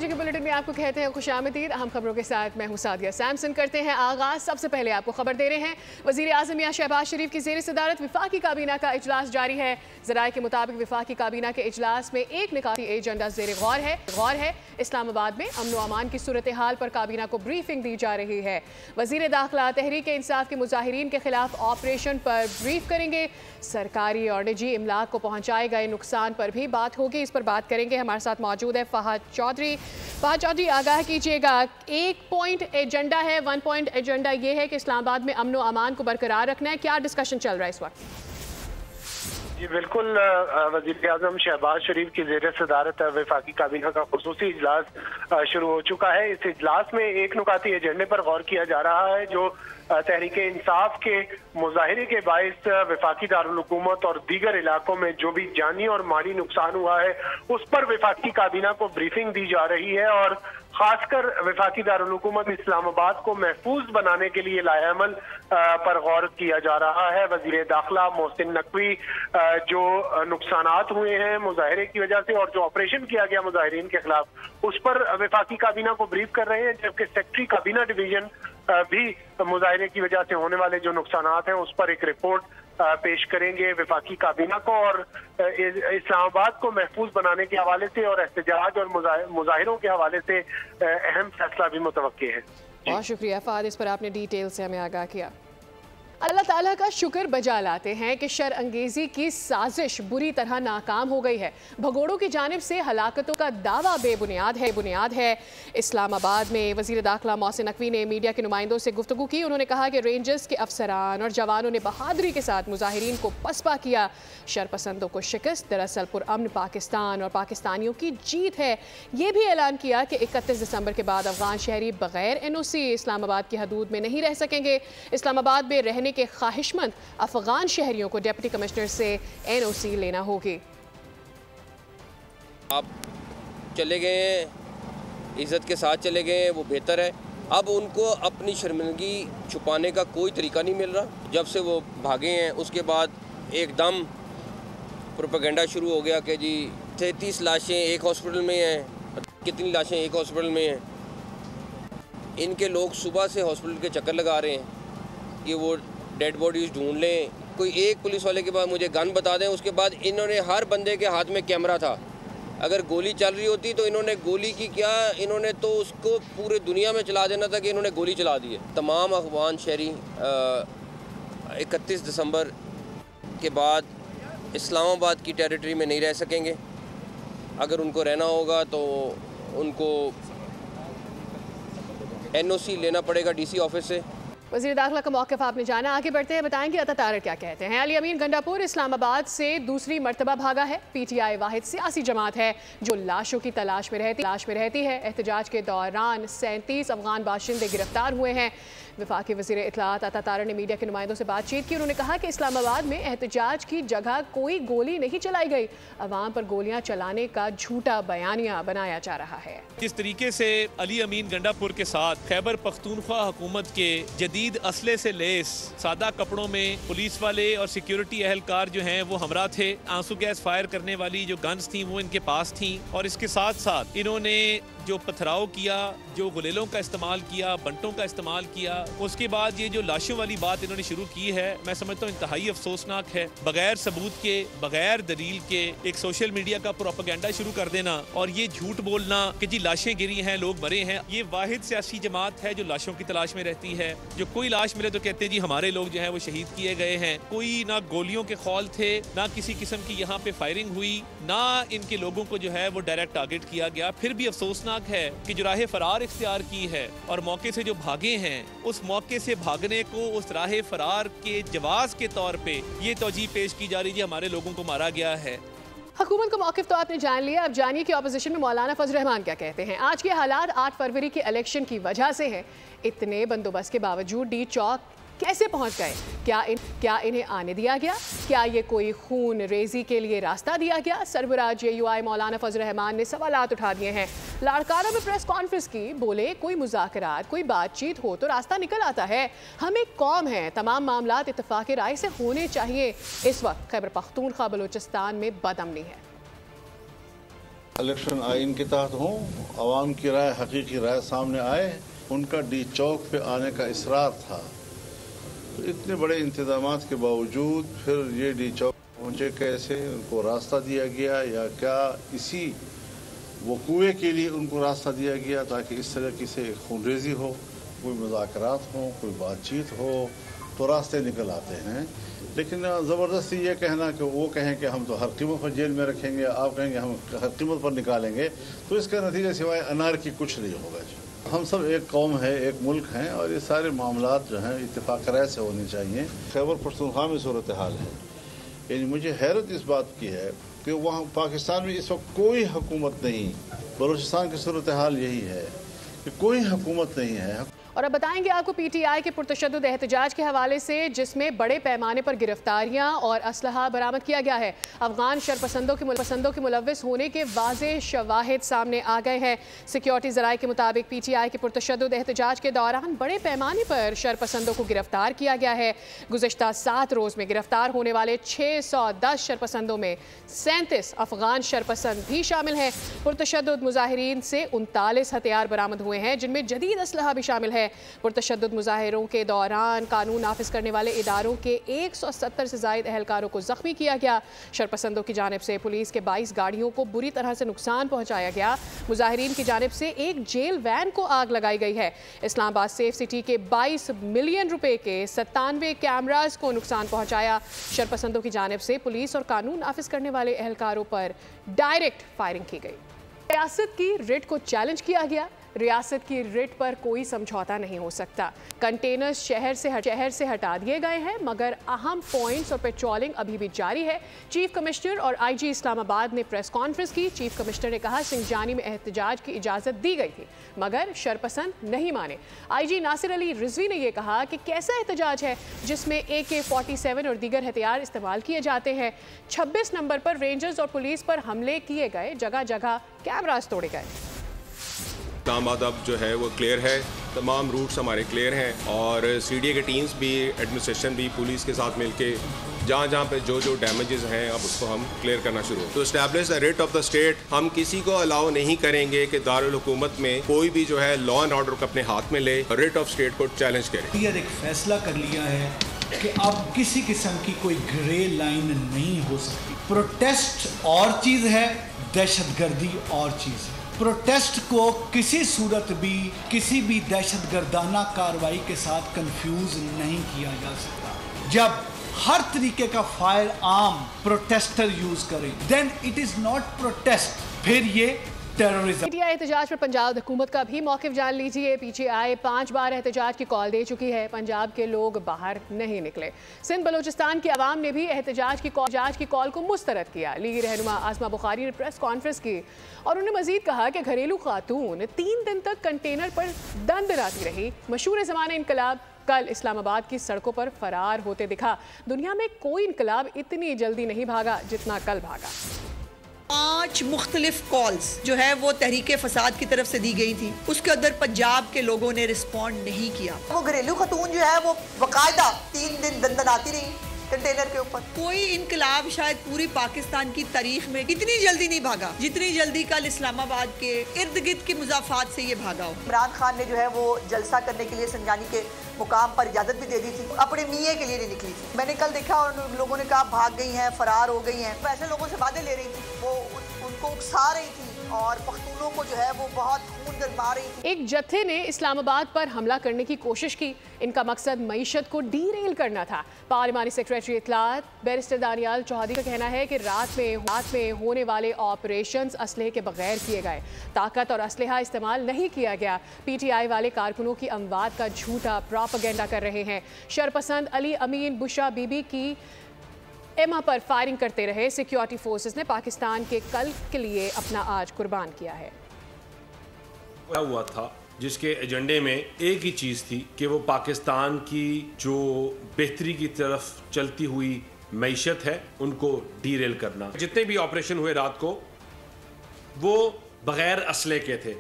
बजे के बुलेटिन में आपको कहते हैं खुशामदीद। अहम खबरों के साथ मैं हूं सादिया सैमसन। करते हैं आगाज। सबसे पहले आपको खबर दे रहे हैं, वजीर आज़म मियां शहबाज शरीफ की ज़ेर सदारत विफाकी काबीना का इजलास जारी है। ज़राए के मुताबिक विफाकी काबीना के इजलास में एक निकाती एजेंडा ज़ेर गौर है। इस्लामाबाद में अमन व अमान की सूरत हाल पर काबीना को ब्रीफिंग दी जा रही है। वजीर दाखिला तहरीक इंसाफ के मुजाहिरीन के खिलाफ ऑपरेशन पर ब्रीफ करेंगे। सरकारी और निजी इमलाक को पहुंचाए गए नुकसान पर भी बात होगी। इस पर बात करेंगे। हमारे साथ मौजूद है फहद चौधरी, आगाह कीजिएगा। एक पॉइंट एजेंडा है, 1 पॉइंट एजेंडा ये है कि इस्लामाबाद में अमन व अमान को बरकरार रखना है। क्या डिस्कशन चल रहा है इस वक्त? जी बिल्कुल, वज़ीर आज़म शहबाज शरीफ की ज़ेर सदारत वफाकी काबीना का खुसूसी इजलास शुरू हो चुका है। इस इजलास में एक नुकाती एजेंडे पर गौर किया जा रहा है जो तहरीक इंसाफ के मुजाहरे के बाइस वफाकी दारुल हुकूमत और दीगर इलाकों में जो भी जानी और माली नुकसान हुआ है उस पर वफाकी काबीना को ब्रीफिंग दी जा रही है और खासकर वफाकी दारुल हुकूमत इस्लामाबाद को महफूज बनाने के लिए लाएअमल पर गौर किया जा रहा है। वजीर दाखिला मोहसिन नकवी जो नुकसानात हुए हैं मुजाहरे की वजह से और जो ऑपरेशन किया गया मुजाहिरीन के खिलाफ उस पर वफाकी काबीना को ब्रीफ कर रहे हैं, जबकि सेक्रेटरी काबीना डिवीजन भी मुजाहरे की वजह से होने वाले जो नुकसानात हैं उस पर एक रिपोर्ट पेश करेंगे वफाकी काबीना को और इस्लामाबाद को महफूज बनाने के हवाले से और एहतजाज और मुजाहिरों के हवाले से अहम फैसला भी मुतवक्के है। बहुत शुक्रिया फहद, इस पर आपने डिटेल से हमें आगाह किया। अल्लाह ताला का शुक्र बजा लाते हैं कि शर अंगेजी की साजिश बुरी तरह नाकाम हो गई है। भगोड़ों की जानिब से हलाकतों का दावा बुनियाद है। इस्लामाबाद में वजीर दाखिला मोहसिन नकवी ने मीडिया के नुमाइंदों से गुफ्तगू की। उन्होंने कहा कि रेंजर्स के अफसरान और जवानों ने बहादुरी के साथ मुजाहिरीन को पसपा किया। शरपसंदों को शिकस्त दरअसल पुरअमन पाकिस्तान और पाकिस्तानियों की जीत है। ये भी ऐलान किया कि 31 दिसंबर के बाद अफगान शहरी बगैर NOC इस्लामाबाद की हदूद में नहीं रह सकेंगे। इस्लामाबाद में रहने के ख्वाहिशमंद अफगान शहरियों को डिप्टी कमिश्नर से NOC लेना होगी। आप चले गए, इज्जत के साथ चले गए, वो बेहतर है। अब उनको अपनी शर्मिंदगी छुपाने का कोई तरीका नहीं मिल रहा। जब से वो भागे हैं उसके बाद एकदम प्रोपेगेंडा शुरू हो गया कि जी 33 लाशें एक हॉस्पिटल में हैं, कितनी लाशें एक हॉस्पिटल में हैं। इनके लोग सुबह से हॉस्पिटल के चक्कर लगा रहे हैं कि वो डेड बॉडीज़ ढूंढ लें। कोई एक पुलिस वाले के बाद मुझे गन बता दें। उसके बाद इन्होंने हर बंदे के हाथ में कैमरा था। अगर गोली चल रही होती तो इन्होंने गोली की क्या, इन्होंने तो उसको पूरे दुनिया में चला देना था कि इन्होंने गोली चला दी है। तमाम अफगान शहरी 31 दिसंबर के बाद इस्लामाबाद की टेरिटरी में नहीं रह सकेंगे। अगर उनको रहना होगा तो उनको NOC लेना पड़ेगा DC ऑफिस से। वज़ीर दाखिला का मौक़िफ़ आपने जाना। आगे बढ़ते हैं, बताएंगे अता तारड़ क्या कहते हैं। अली अमीन गंडापुर इस्लामाबाद से दूसरी मरतबा भागा है। PTI वाहिद सियासी जमात है जो लाशों की तलाश में रहती है। एहतजाज के दौरान 37 अफगान बाशिंदे गिरफ्तार हुए हैं। वफाकी वज़ीर इत्तलात अता तारड़ ने मीडिया के नुमाइंदों से बातचीत की। उन्होंने कहा कि इस्लामाबाद में एहतजाज की जगह कोई गोली नहीं चलाई गई। अवाम पर गोलियां चलाने का झूठा बयानिया बनाया जा रहा है। जिस तरीके से अली अमीन गंडापुर के साथ खैबर पख्तूनख्वा हुकूमत के जदीद असले से लेस सादा कपड़ों में पुलिस वाले और सिक्योरिटी एहलकार जो हैं वो हमरा थे। आंसू गैस फायर करने वाली जो गन्स थी वो इनके पास थी और इसके साथ साथ इन्होंने जो पथराव किया, जो गुलेलों का इस्तेमाल किया, बंटों का इस्तेमाल किया। उसके बाद ये जो लाशों वाली बात इन्होंने शुरू की है, मैं समझता हूँ इंतहाई अफसोसनाक है। बगैर सबूत के, बगैर दलील के एक सोशल मीडिया का प्रोपेगेंडा शुरू कर देना और ये झूठ बोलना कि जी लाशें गिरी हैं, लोग मरे हैं। ये वाहिद सियासी जमात है जो लाशों की तलाश में रहती है। जो कोई लाश मिले तो कहते हैं जी हमारे लोग जो है वो शहीद किए गए हैं। कोई ना गोलियों के खौल थे, ना किसी किस्म की यहाँ पे फायरिंग हुई, ना इनके लोगों को जो है वो डायरेक्ट टारगेट किया गया। फिर भी अफसोसनाक है कि जो राह फरार इख्तियार की है और मौके से जो भागे हैं, उस मौके से भागने को उस राह फरार के जवाज के तौर पे ये तौजीह पेश की जा रही है हमारे लोगों को मारा गया है। हुकूमत का मौक़िफ़ तो आपने जान लिया। अब जानिए कि अपोजिशन में मौलाना फजल रहमान क्या कहते हैं। आज के हालात 8 फरवरी के इलेक्शन की वजह से हैं। इतने बंदोबस्त के बावजूद D चौक कैसे पहुंच गए? क्या इन्हें आने दिया गया? क्या ये कोई खून रेजी के लिए रास्ता दिया गया? सरबराह JUI मौलाना फजल रहमान ने सवालात उठा दिए हैं। लाड़काना में प्रेस कॉन्फ्रेंस की, बोले कोई मुज़ाकरात, कोई बातचीत हो तो रास्ता निकल आता है। हम एक कौम है, तमाम मामलात इत्तफाक़ राय से होने चाहिए। इस वक्त खैबर पख्तूनख्वा बलूचिस्तान में बदअमनी है। इलेक्शन आइन के तहत हों, आवाम की राय, हकीकी राय सामने आए, उनका डी चौक पे आने का इसरार था। तो इतने बड़े इंतजामात के बावजूद फिर ये डी चौक पहुँचे कैसे, उनको रास्ता दिया गया या क्या इसी वकूए के लिए उनको रास्ता दिया गया ताकि इस तरह की से खूनरेजी हो, कोई मुज़ाकरात हो, कोई बातचीत हो तो रास्ते निकल आते हैं। लेकिन ज़बरदस्ती ये कहना कि वो कहें कि हम तो हर कीमत पर जेल में रखेंगे, आप कहेंगे हम हर कीमत पर निकालेंगे, तो इसका नतीजा सिवाय अनार की कुछ नहीं होगा जी। हम सब एक कौम है, एक मुल्क हैं और ये सारे मामलात जो हैं इत्तेफाक राय से होने चाहिए। खैबर पख्तूनख्वा में सूरत हाल है, यानी मुझे हैरत इस बात की है कि वहाँ पाकिस्तान में इस वक्त कोई हुकूमत नहीं, बलूचिस्तान की सूरत हाल यही है कि कोई हुकूमत नहीं है। और अब बताएंगे आपको पीटीआई के पुरतशद्दुद एहतजाज के हवाले से, जिसमें बड़े पैमाने पर गिरफ्तारियां और असलहा बरामद किया गया है। अफगान शरपसंदों के मुलव्विस होने के वाज़ेह शवाहिद सामने आ गए हैं। सिक्योरिटी ज़राए के मुताबिक पीटीआई के पुरतशद्दुद एहतजाज के दौरान बड़े पैमाने पर शरपसंदों को गिरफ्तार किया गया है। गुज़िश्ता 7 रोज़ में गिरफ्तार होने वाले 610 शरपसंदों में 37 अफगान शरपसंद भी शामिल हैं। पुरतशद्दुद मुजाहिरीन से 39 हथियार बरामद हुए हैं, जिनमें जदीद असलहा भी शामिल है। पुरतशद्दुद मुजाहिरों के दौरान कानून नाफिज करने वाले इदारों के 170 से ज़ायद अहलकारों को ज़ख्मी किया गया। शरपसंदों की जानिब से पुलिस के 22 गाड़ियों को बुरी तरह से नुकसान पहुंचाया गया। मुजाहिरीन की जानिब से एक जेल वैन को आग लगाई गई है। इस्लामाबाद सेफ सिटी के 22 मिलियन रुपए के 97 कैमराज को नुकसान पहुंचाया। शरपसंदों की जानिब से पुलिस और कानून नाफिज करने वाले अहलकारों पर डायरेक्ट फायरिंग की गई। रियासत की रिट को चैलेंज किया गया। रियासत की रिट पर कोई समझौता नहीं हो सकता। कंटेनर्स शहर से हटा दिए गए हैं, मगर अहम पॉइंट्स और पेट्रोलिंग अभी भी जारी है। चीफ कमिश्नर और आईजी इस्लामाबाद ने प्रेस कॉन्फ्रेंस की। चीफ कमिश्नर ने कहा सिंजानी में एहतजाज की इजाज़त दी गई थी, मगर शरपसंद नहीं माने। आईजी नासिर अली रिजवी ने यह कहा कि कैसा एहतजाज है जिसमें AK-47 और दीगर हथियार इस्तेमाल किए जाते हैं। 26 नंबर पर रेंजर्स और पुलिस पर हमले किए गए, जगह जगह कैमरास तोड़े गए। इस्लामाबाद अब जो है वो क्लियर है, तमाम रूट्स हमारे क्लियर हैं और CDA के टीम्स भी, एडमिनिस्ट्रेशन भी पुलिस के साथ मिलके जहाँ जहाँ पे जो डैमेजेस हैं अब उसको हम क्लियर करना शुरू हो। तो establish the writ of the state, हम किसी को अलाउ नहीं करेंगे कि दारुल हुकूमत में कोई भी जो है लॉ एंड ऑर्डर को अपने हाथ में ले, रिट ऑफ स्टेट को चैलेंज करे। एक फैसला कर लिया है कि अब किसी किस्म की कोई ग्रे लाइन नहीं हो सकती। प्रोटेस्ट और चीज़ है, दहशतगर्दी और चीज़ है। प्रोटेस्ट को किसी सूरत भी किसी भी दहशतगर्दाना कार्रवाई के साथ कंफ्यूज नहीं किया जा सकता। जब हर तरीके का फायर आर्म प्रोटेस्टर यूज करें, then it is not protest, फिर ये टेररिज्म। पीटीआई एहतजाज पर पंजाब हुकूमत का भी मौक़िफ़ जान लीजिए। पीटीआई 5 बार एहतजाज की कॉल दे चुकी है, पंजाब के लोग बाहर नहीं निकले। सिंध बलूचिस्तान की आवाम ने भी एहतजाज की कॉल को मुस्तरद किया। लीगी रहनुमा आसमा बुखारी ने प्रेस कॉन्फ्रेंस की और उन्होंने मजीद कहा कि घरेलू खातून 3 दिन तक कंटेनर पर दंदनाती रही। मशहूर ज़माना इनकलाब कल इस्लामाबाद की सड़कों पर फरार होते दिखा। दुनिया में कोई इनकलाब इतनी जल्दी नहीं भागा जितना कल भागा। 5 मुख्तलिफ कॉल्स जो है वो तहरीक फसाद की तरफ से दी गई थी, उसके अंदर पंजाब के लोगों ने रिस्पॉन्ड नहीं किया। वो घरेलू खतून जो है वो बकायदा 3 दिन दंदनाती रही कंटेनर के ऊपर। कोई इनकलाब शायद पूरी पाकिस्तान की तारीख में इतनी जल्दी नहीं भागा जितनी जल्दी कल इस्लामाबाद के इर्द गिर्द के मुजाफात से ये भागा हो। इमरान खान ने जो है वो जलसा करने के लिए संजानी के मुकाम पर इजाज़त भी दे दी थी, अपने मियाँ के लिए नहीं निकली थी। मैंने कल देखा और लोगों ने कहा भाग गई हैं, फरार हो गई हैं। ऐसे लोगों से वादे ले रही थी, वो उनको उकसा रही थी और पख्तूनों को जो है वो बहुत खून गरमा रही थी। एक जत्थे ने इस्लामाबाद पर हमला करने की कोशिश की। इनका मकसद मईशत को डीरेल करना था। पार्लिमानी सेक्रेटरी इत्तलात बैरिस्टर दानियाल चौधरी का कहना है कि रात में होने वाले ऑपरेशंस असलहे के बगैर किए गए, ताकत और असलहा इस्तेमाल नहीं किया गया। पीटीआई वाले कारकुनों की अमवात का झूठा प्रोपेगेंडा कर रहे हैं। शरपसंद अली अमीन बुशा बीबी की एमा पर फायरिंग करते रहे। सिक्योरिटी फोर्सेस ने पाकिस्तान के कल के लिए अपना आज कुर्बान किया है। हुआ था जिसके एजेंडे में एक ही चीज़ थी कि वो पाकिस्तान की जो बेहतरी की तरफ चलती हुई मईशत है उनको डीरेल करना। जितने भी ऑपरेशन हुए रात को वो बग़ैर असले के थे,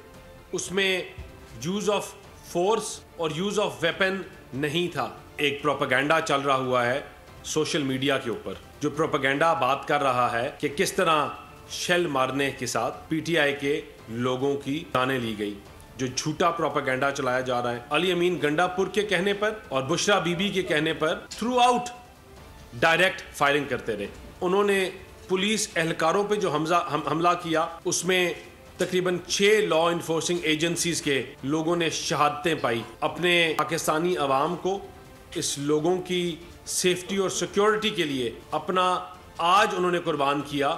उसमें यूज़ ऑफ फोर्स और यूज़ ऑफ वेपन नहीं था। एक प्रोपेगेंडा चल रहा हुआ है सोशल मीडिया के ऊपर, जो प्रोपेगेंडा बात कर रहा है कि किस तरह शेल मारने के साथ PTI के लोगों की जानें ली गई। जो झूठा प्रोपेगेंडा चलाया जा रहा है अली अमीन गंडापुर के कहने पर और बुशरा बीबी के कहने पर थ्रू आउट डायरेक्ट फायरिंग करते रहे। उन्होंने पुलिस एहलकारों पे जो हमला किया उसमें तकरीबन 6 लॉ इन्फोर्सिंग एजेंसीज के लोगों ने शहादतें पाई। अपने पाकिस्तानी अवाम को, इस लोगों की सेफ्टी और सिक्योरिटी के लिए अपना आज उन्होंने कुर्बान किया।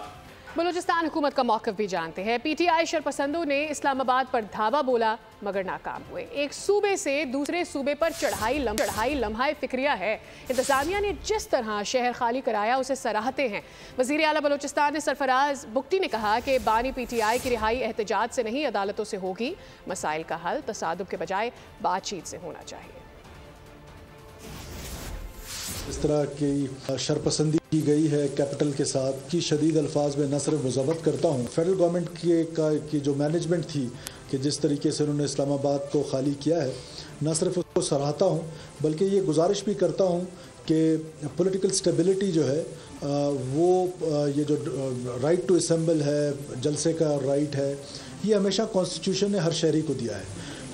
बलूचिस्तान हुकूमत का मौक़िफ़ भी जानते हैं। PTI शरपसंदों ने इस्लामाबाद पर धावा बोला मगर नाकाम हुए। एक सूबे से दूसरे सूबे पर चढ़ाई लम्हा फिक्रिया है। इंतज़ामिया ने जिस तरह शहर खाली कराया उसे सराहते हैं। वज़ीर आला बलूचिस्तान ने सरफराज बुगटी ने कहा कि बानी PTI की रिहाई एहतजाज से नहीं अदालतों से होगी। मसाइल का हल तसादुब के बजाय बातचीत से होना चाहिए। इस तरह की शरपसंदी की गई है कैपिटल के साथ की शदीद अल्फाज में न सिर्फ मुज़व्वत करता हूँ फेडरल गवर्नमेंट की जो मैनेजमेंट थी कि जिस तरीके से उन्होंने इस्लामाबाद को खाली किया है, न सिर्फ उसको सराहता हूँ बल्कि ये गुजारिश भी करता हूँ कि पॉलिटिकल स्टेबिलिटी जो है वो ये जो राइट टू असेंबल है, जलसे का राइट है, ये हमेशा कॉन्स्टिट्यूशन ने हर शहरी को दिया है।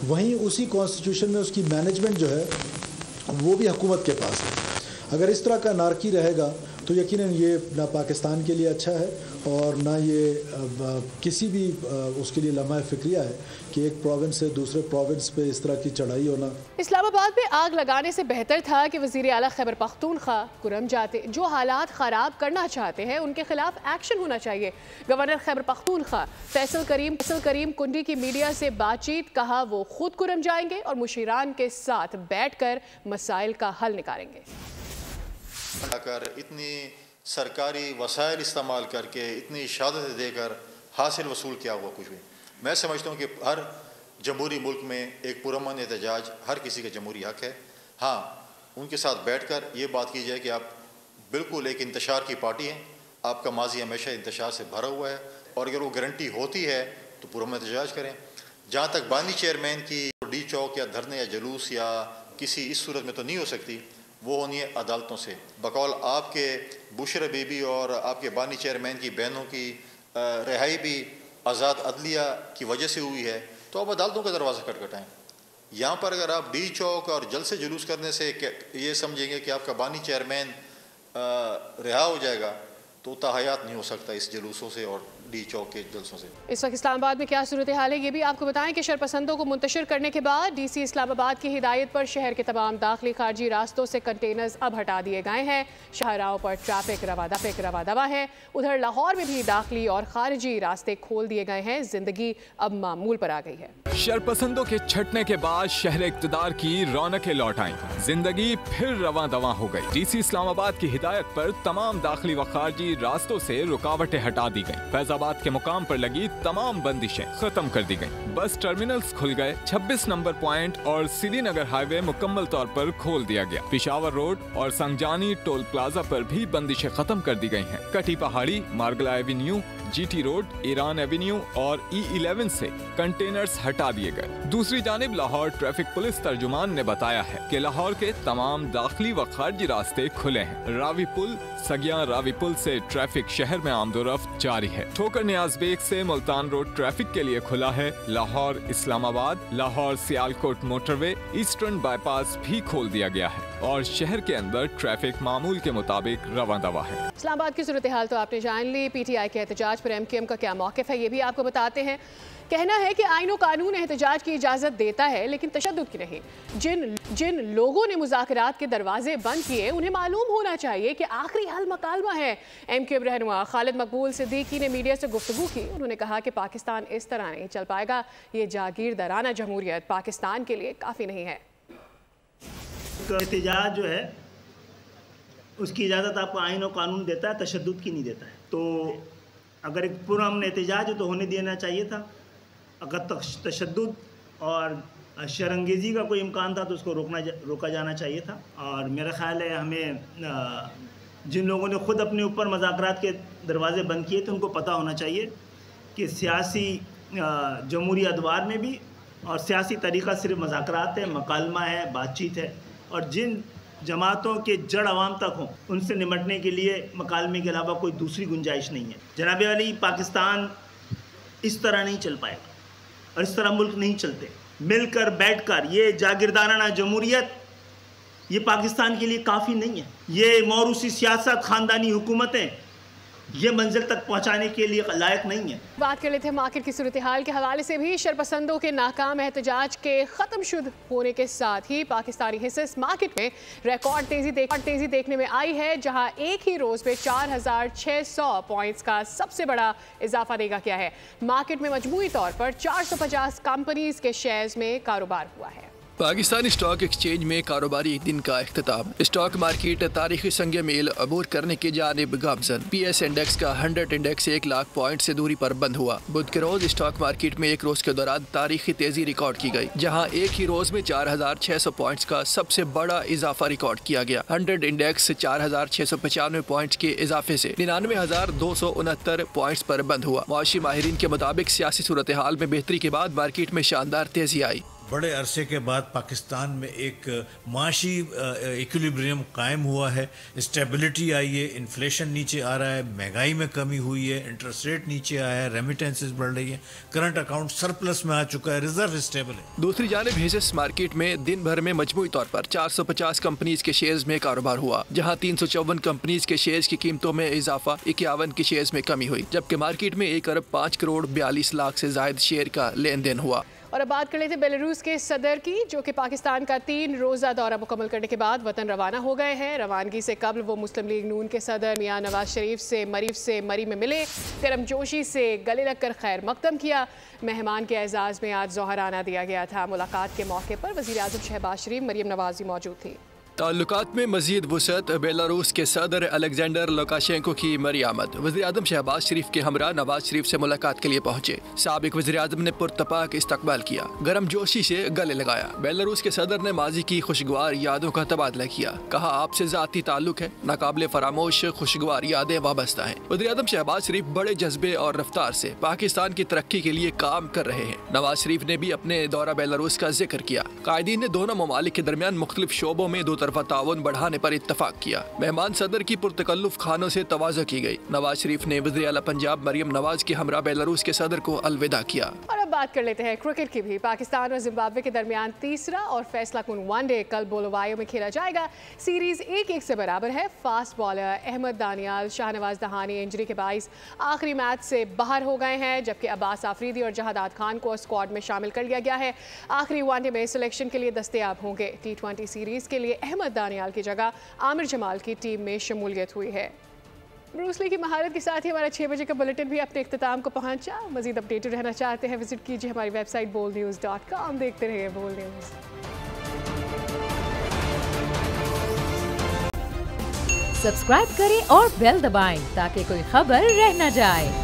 वहीं उसी कॉन्स्टिट्यूशन में उसकी मैनेजमेंट जो है वो भी हुकूमत के पास है। अगर इस तरह का नारकी रहेगा तो यकीनन ये ना पाकिस्तान के लिए अच्छा है और ना ये किसी भी उसके लिए लम्हा फिक्रिया है कि एक प्रोविंस से दूसरे प्रोविंस पे इस तरह की चढ़ाई होना। इस्लामाबाद में आग लगाने से बेहतर था कि वज़ीर आला खैबर पख्तूनख्वा कुरम जाते। जो हालात ख़राब करना चाहते हैं उनके खिलाफ एक्शन होना चाहिए। गवर्नर खैबर पख्तूनख्वा फैसल करीम कुंडी की मीडिया से बातचीत, कहा वो खुद कुरम जाएंगे और मुशीरान के साथ बैठ कर मसाइल का हल निकालेंगे। इतनी सरकारी वसाइल इस्तेमाल करके इतनी शहादत देकर हासिल वसूल किया हुआ कुछ भी, मैं समझता हूँ कि हर जमहूरी मुल्क में एक पुरअमन एहतजाज हर किसी का जमहूरी हक है। हाँ, उनके साथ बैठकर ये बात की जाए कि आप बिल्कुल एक इंतशार की पार्टी हैं, आपका माजी हमेशा इंतशार से भरा हुआ है और अगर वो गारंटी होती है तो पुरअमन एहतजाज करें। जहाँ तक बानी चेयरमैन की डी चौक या धरने या जुलूस या किसी इस सूरत में तो नहीं हो सकती, वो होनी है अदालतों से। बकौल आपके बुशरा बीबी और आपके बानी चेयरमैन की बहनों की रिहाई भी आज़ाद अदलिया की वजह से हुई है, तो आप अदालतों का दरवाज़ा खटखटाएँ। यहाँ पर अगर आप डी चौक और जलसे जुलूस करने से ये समझेंगे कि आपका बानी चेयरमैन रिहा हो जाएगा, तो ताहयात नहीं हो सकता इस जुलूसों से और डी चौक के जलसों से। इस वक्त इस्लामाबाद में क्या सूरत हाल है ये भी आपको बताएं कि शरपसंदों को मुंतशिर करने के बाद DC इस्लामाबाद की हिदायत पर शहर के तमाम दाखिली खारजी रास्तों से कंटेनर्स अब हटा दिए गए हैं। शाहराहों पर ट्रैफिक रवा दवा है। उधर लाहौर में भी दाखिली और खारजी रास्ते खोल दिए गए हैं। जिंदगी अब मामूल पर आ गई है। शरपसंदों के छटने के बाद शहर इक़्तिदार की रौनकें लौट आईं। जिंदगी फिर रवां दवां हो गई। DC इस्लामाबाद की हिदायत पर तमाम दाखिली व खारजी रास्तों से रुकावटें हटा दी गईं। फैजाबाद के मुकाम पर लगी तमाम बंदिशें खत्म कर दी गईं। बस टर्मिनल्स खुल गए। 26 नंबर पॉइंट और श्रीनगर हाईवे मुकम्मल तौर पर खोल दिया गया। पिशावर रोड और संगजानी टोल प्लाजा पर भी बंदिशें खत्म कर दी गई हैं। कटी पहाड़ी, मार्गला Avenue, GT road, Iran Avenue और E11 से कंटेनर्स हटा दिए गए। दूसरी जानिब लाहौर ट्रैफिक पुलिस तर्जुमान ने बताया है कि लाहौर के तमाम दाखिली व खारजी रास्ते खुले हैं। रावी पुल, सगिया रावी पुल से ट्रैफिक शहर में आमदोरफ्त जारी है। ठोकर नियाज बेग से मुल्तान रोड ट्रैफिक के लिए खुला है। Lahore Islamabad, Lahore Sialkot motorway, eastern bypass भी खोल दिया गया है और शहर के अंदर ट्रैफिक मामूल के मुताबिक रवां दवा है। इस्लामाबाद की सूरत हाल तो आपने जान ली। PTI के एहतजाज पर MQM का क्या मौक़िफ़ है ये भी आपको बताते हैं। कहना है कि आईन व कानून एहतजाज की इजाज़त देता है लेकिन तशद्दुद की नहीं। जिन लोगों ने मुज़ाकरात के दरवाजे बंद किए उन्हें मालूम होना चाहिए कि आखिरी हल मकालमा है। MQM रहनुमा खालिद मकबूल सिद्दीकी ने मीडिया से गुफ्तगू की। उन्होंने कहा कि पाकिस्तान इस तरह नहीं चल पाएगा। ये जागीरदाराना जमहूरियत पाकिस्तान के लिए काफ़ी नहीं है। एहतजाज जो है उसकी इजाज़त आपको आईन और कानून देता है, तशद्दुद की नहीं देता है। तो अगर एक पुरअमन एहतजाज है तो होने देना चाहिए था। अगर तशद्दुद और शरअंगेज़ी का कोई इम्कान था तो उसको रोका जाना चाहिए था। और मेरा ख़्याल है हमें जिन लोगों ने ख़ुद अपने ऊपर मुज़ाकरात के दरवाज़े बंद किए थे उनको पता होना चाहिए कि सियासी जमहूरी अदवार में भी और सियासी तरीक़ा सिर्फ मुज़ाकरात है, मकालमा है, बातचीत है। और जिन जमातों के जड़ आवाम तक हों, उनसे निमटने के लिए मकालमे के अलावा कोई दूसरी गुंजाइश नहीं है। जनाब अली, पाकिस्तान इस तरह नहीं चल पाएगा और इस तरह मुल्क नहीं चलते। मिलकर बैठकर ये जागीरदाराना जमहूरियत ये पाकिस्तान के लिए काफ़ी नहीं है। ये मौरूसी सियासत, ख़ानदानी हुकूमतें ये मंजिल तक पहुंचाने के लिए लायक नहीं है। बात कर लेते हैं मार्केट की सूरत हाल के हवाले से भी। शरपसंदों के नाकाम एहतजाज के ख़त्म शुद होने के साथ ही पाकिस्तानी हिस्सेस मार्केट में रिकॉर्ड तेज़ी देखने में आई है, जहां एक ही रोज़ में 4600 पॉइंट्स का सबसे बड़ा इजाफा देखा गया है। मार्केट में मजमूई तौर पर 450 कंपनीज के शेयर्स में कारोबार हुआ है। पाकिस्तानी स्टॉक एक्सचेंज में कारोबारी दिन का इख्तिताम। स्टॉक मार्केट तारीखी संग मेल अबूर करने की जानिब गामजन। PS इंडेक्स का 100 इंडेक्स 1 लाख पॉइंट से दूरी पर बंद हुआ। बुध के रोज स्टॉक मार्केट में एक रोज के दौरान तारीखी तेजी रिकॉर्ड की गई, जहां एक ही रोज में 4600 पॉइंट्स का सबसे बड़ा इजाफा रिकॉर्ड किया गया। 100 इंडेक्स 4695 पॉइंट के इजाफे से 99,269 पॉइंट्स पर बंद हुआ। मुआशी माहिरीन के मुताबिक सियासी सूरत हाल में बेहतरी के बाद मार्केट में शानदार तेजी आई। बड़े अरसे के बाद पाकिस्तान में एक माशी इक्विलिब्रियम कायम हुआ है, स्टेबिलिटी आई है, इन्फ्लेशन नीचे आ रहा है, महंगाई में कमी हुई है, इंटरेस्ट रेट नीचे आया है, रेमिटेंसेस बढ़ रही है, करंट अकाउंट सरप्लस में आ चुका है, रिजर्व स्टेबल है। दूसरी जानिब हिस्सेस मार्केट में दिन भर में मजमूई तौर पर 450 कंपनीज के शेयर्स में कारोबार हुआ, जहां 354 कंपनीज के शेयर्स की कीमतों में इजाफा, 51 के शेयर्स में कमी हुई, जबकि मार्केट में 1 अरब 5 करोड़ 42 लाख से जायद शेयर का लेन देन हुआ। और अब बात कर लेते हैं बेलारूस के सदर की, जो कि पाकिस्तान का 3 रोज़ा दौरा मुकम्मल करने के बाद वतन रवाना हो गए हैं। रवानगी से कबल वो मुस्लिम लीग नून के सदर मियां नवाज शरीफ से मरी में मिले, गर्मजोशी से गले लगकर खैर मकदम किया। मेहमान के एजाज़ में आज ज़ोहराना दिया गया था। मुलाकात के मौके पर वज़ीर आज़म शहबाज शरीफ, मरियम नवाज भी मौजूद थी। ताल्लुकात में मजीद वसअत। बेलारूस के सदर अलेक्जेंडर लुकाशेंको की मरी आमद। वज़ीर आज़म शहबाज शरीफ के हमरा नवाज शरीफ से मुलाकात के लिए पहुंचे। साबिक वज़ीर आज़म ने पुरतपाक इस्तकबाल किया, गर्मजोशी से गले लगाया। बेलारूस के सदर ने माजी की खुशगवार यादों का तबादला किया, कहा आपसे ज़ाती ताल्लुक है, नाकाबिले फरामोश खुशगवार यादें वाबस्ता हैं। वज़ीर आज़म शहबाज शरीफ बड़े जज्बे और रफ्तार से पाकिस्तान की तरक्की के लिए काम कर रहे हैं। नवाज शरीफ ने भी अपने दौरा बेलारूस का जिक्र किया। कायदीन ने दोनों ममालिक के दरमियान मुख्तलिफ शोबों में दो तरफा ताउन बढ़ाने पर इत्तफाक किया। मेहमान सदर की पुरतकल्लुफ खानों से तवाज़ो की गई। नवाज शरीफ ने वज़ीर आला पंजाब मरियम नवाज के हमरा बेलारूस के सदर को अलविदा किया। और अब बात कर लेते हैं क्रिकेट की भी। पाकिस्तान और जिम्बाब्वे के दरमियान तीसरा और फैसला कुन वनडे कल बोलोवायो में खेला जाएगा। सीरीज 1-1 से बराबर है। Fast bowler Ahmed Daniyal, Shahnawaz Dahani injury के बाइस आखिरी मैच से बाहर हो गए हैं, जबकि अब्बास आफरीदी और जहादात खान को स्क्वाड में शामिल कर लिया गया है। आखिरी वनडे में सिलेक्शन के लिए दस्तयाब होंगे। T20 सीरीज के लिए अहमद दानियाल की जगह आमिर जमाल की टीम में शमूलियत हुई है। ब्रूस ली की महारत के साथ ही हमारा 6 बजे का बुलेटिन भी अपने इख्तिताम को पहुंचा। मजीद अपडेटेड रहना चाहते हैं, विजिट कीजिए हमारी वेबसाइट bolnews.com। देखते रहिए बोल न्यूज़। सब्सक्राइब करें और बेल दबाएं ताकि कोई खबर रह न जाए।